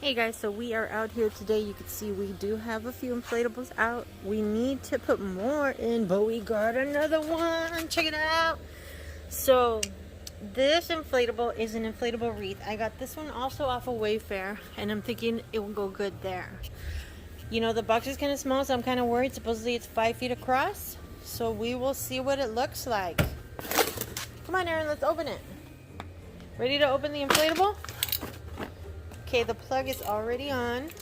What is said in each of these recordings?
Hey guys, so we are out here today. You can see we do have a few inflatables out. We need to put more in, but we got another one. Check it out. So this inflatable is an inflatable wreath. I got this one also off of Wayfair, and I'm thinking it will go good there. You know, the box is kind of small, so I'm kind of worried. Supposedly it's 5 feet across, so we will see what it looks like. Come on, Aaron, let's open it. Ready to open the inflatable? Okay, the plug is already on. It's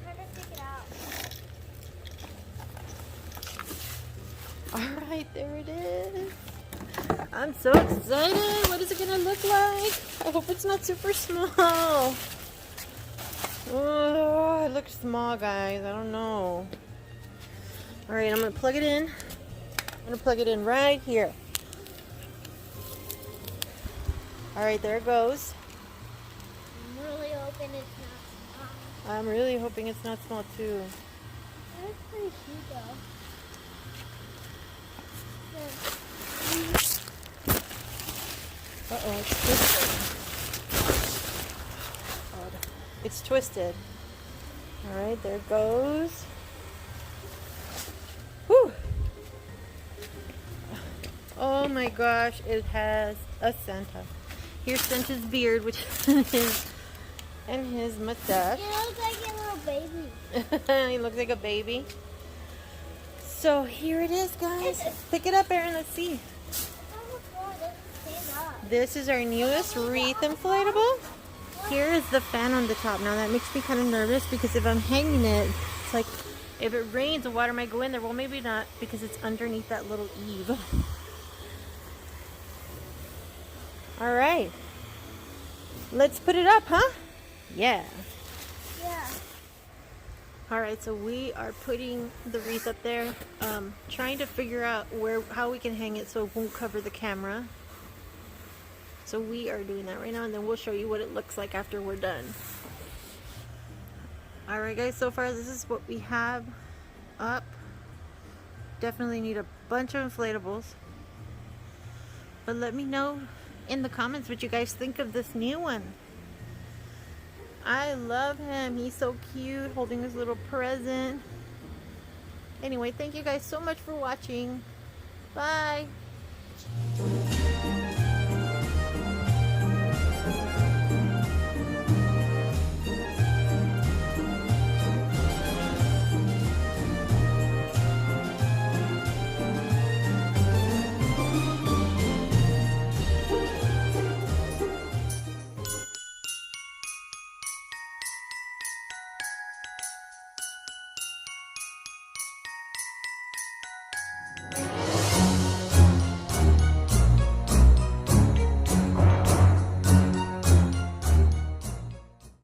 hard to take it out. Alright, there it is. I'm so excited. What is it gonna look like? I hope it's not super small. Oh, it looks small, guys. I don't know. Alright, I'm gonna plug it in. I'm gonna plug it in right here. Alright, there it goes. I'm really hoping I'm really hoping it's not small. it's not small too. That's pretty cute though. Uh-oh, it's twisted. It's twisted. Alright, there it goes. Whew! Oh my gosh, it has a Santa. Here's Santa's beard, which is and his mustache. It looks like a little baby. He looks like a baby. So here it is, guys. Pick it up, Aaron. Let's see. Oh my god, it doesn't stand up. This is our newest wreath inflatable. Here is the fan on the top. Now that makes me kind of nervous because if I'm hanging it, it's like if it rains, the water might go in there. Well, maybe not because it's underneath that little eave. All right. Let's put it up, huh? Yeah. Yeah. All right, so we are putting the wreath up there, trying to figure out how we can hang it so it won't cover the camera. So we are doing that right now, and then we'll show you what it looks like after we're done. All right, guys, so far this is what we have up. Definitely need a bunch of inflatables. But let me know in the comments what you guys think of this new one. I love him. He's so cute, holding his little present. Anyway, thank you guys so much for watching. Bye.